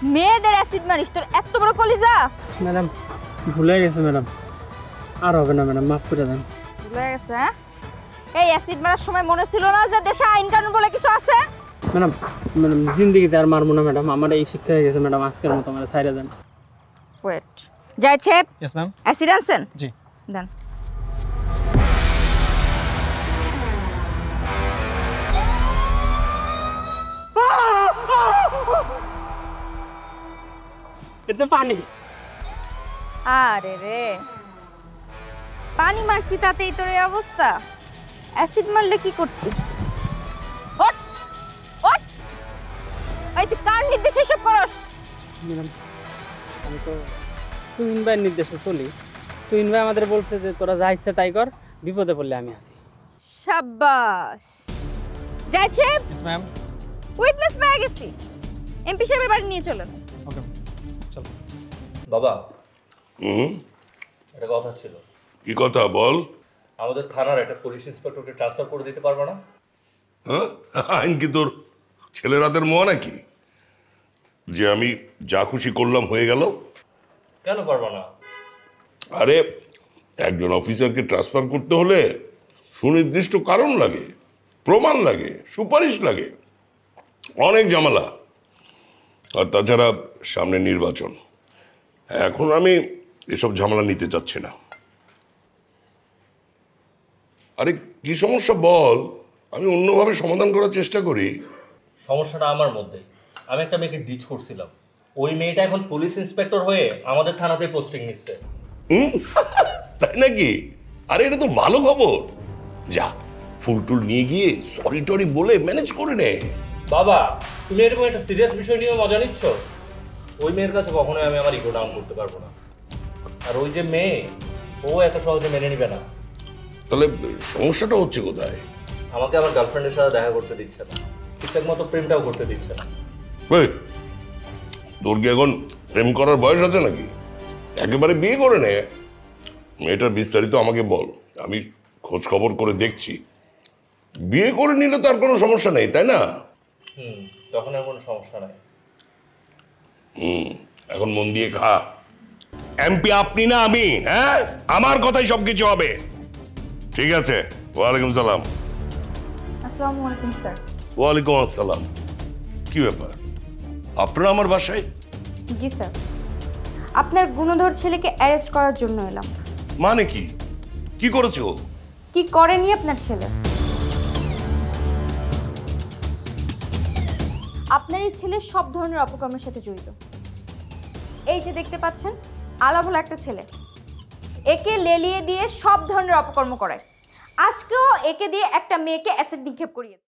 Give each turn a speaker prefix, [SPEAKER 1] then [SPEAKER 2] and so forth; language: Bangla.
[SPEAKER 1] মেয়েদের অ্যাসিড মারিস, তোর এত বড় কলিজা?
[SPEAKER 2] ম্যাডাম ভুলে গেছে ম্যাডাম, আর হবে না ম্যাডাম, মাফ করে দেন।
[SPEAKER 1] ভুলে গেছে? হ্যাঁ, এই অ্যাসিড মারার সময় মনে ছিল না যে দেশে আইন কানুন বলে কিছু আছে?
[SPEAKER 2] ম্যাডাম ম্যাডাম জিন্দিগিতে আর মারবো না ম্যাডাম, আমার এই শিক্ষা হয়ে গেছে ম্যাডাম, আজকের মতো আমার ছাইড়া দেন।
[SPEAKER 1] ওয়েট, যাইছে?
[SPEAKER 3] Yes ma'am.
[SPEAKER 1] অ্যাসিড আনছেন?
[SPEAKER 3] জি।
[SPEAKER 1] দেন।
[SPEAKER 2] এটা পানি।
[SPEAKER 1] আরে রে, পানি মারছি তাতেই তোর এই অবস্থা? অ্যাসিড মারলে কি করতি? ওঠ ওঠ, এই তুই কার নির্দেশে এসব করস?
[SPEAKER 2] ম্যাডাম আমি তো তুহিন ভাইয়ের নির্দেশে চলি। তুহিন ভাই আমাদের বলছে যে তোরা যা ইচ্ছা তাই কর, বিপদে পড়লে আমি আছি।
[SPEAKER 1] সাব্বাস। যাইছে?
[SPEAKER 3] Yes ma'am.
[SPEAKER 1] উইটনেস পেয়ে গেছি, এমপি সাহেবের বাড়ি নিয়ে চলেন।
[SPEAKER 3] ওকে চল।
[SPEAKER 4] বাবা, একটা কথা ছিল।
[SPEAKER 5] কি কথা বল?
[SPEAKER 4] আমাদের থানার একটা পুলিশ ইন্সপেক্টরকে ট্রান্সফার করে দিতে পারবে না?
[SPEAKER 5] হ্যাঁ, আইন কি তোর ছেলের হাতের মোয়া নাকি যে আমি যা খুশি করলাম হয়ে গেল?
[SPEAKER 4] কেন পারবে না?
[SPEAKER 5] আরে একজন অফিসারকে ট্রান্সফার করতে হলে সুনির্দিষ্ট কারণ লাগে, প্রমাণ লাগে, সুপারিশ লাগে, অনেক ঝামেলা। আর তাছাড়া সামনে নির্বাচন, এখন আমি এসব ঝামেলা নিতে চাচ্ছি না। আরে কি সমস্যা বল, আমি অন্যভাবে সমাধান করার চেষ্টা করি।
[SPEAKER 4] সমস্যাটা আমার মধ্যেই। আমি একটা মেয়েকে ডিচ করছিলাম, ওই মেয়েটা এখন পুলিশ ইন্সপেক্টর হয়ে আমাদের থানাতে পোস্টিং নিচ্ছে।
[SPEAKER 5] তাই নাকি? আরে এটা তো ভালো খবর। যা ফুল টুল নিয়ে গিয়ে সরি টরি বলে ম্যানেজ করে নে।
[SPEAKER 4] বাবা, তুমি এরকম একটা সিরিয়াস বিষয় নিয়ে মজা নিচ্ছ? ওই মেয়ের কাছে কখনোই আমি আমার ইগো ডাউন করতে পারবো না। আর ওই যে মেয়ে, ও এত সহজে মেনে নিবে না।
[SPEAKER 5] তাহলে সমস্যাটা হচ্ছে কোথায়?
[SPEAKER 4] আমাকে আমার গার্লফ্রেন্ডের সাথে দেখা করতে দিচ্ছে না, ঠিকঠাক মতো প্রেমটাও করতে দিচ্ছে না।
[SPEAKER 5] তোর কি এখন প্রেম করার বয়স আছে নাকি? একেবারে বিয়ে করে নে। মেয়েটার বিস্তারিত আমাকে বল, আমি খোঁজ খবর করে দেখছি। বিয়ে করে নিলে তো আর কোনো সমস্যা নেই, তাই না?
[SPEAKER 4] তখন আর কোনো সমস্যা নাই।
[SPEAKER 5] এখন মন দিয়ে খা। এমপি আপনি না আমি, হ্যাঁ? আমার কথাই সবকিছু হবে। ঠিক আছে, ওয়ালাইকুম সালাম।
[SPEAKER 1] আসসালামু আলাইকুম স্যার।
[SPEAKER 5] ওয়ালাইকুম আসসালাম। কি ব্যাপার, আপনারা আমার বাসায়?
[SPEAKER 1] জি স্যার, আপনার গুণধর ছেলেকে অ্যারেস্ট করার জন্য এলাম।
[SPEAKER 5] মানে কি? কি করেছো?
[SPEAKER 1] কি করেনি আপনার ছেলে? আপনার এই ছেলে সব ধরনের অপকর্মের সাথে জড়িত। এই যে দেখতে পাচ্ছেন, আলা বলে একটা ছেলে, একে লেলিয়ে দিয়ে সব ধরনের অপকর্ম করায়। আজকেও একে দিয়ে একটা মেয়েকে অ্যাসিড নিক্ষেপ করিয়েছে।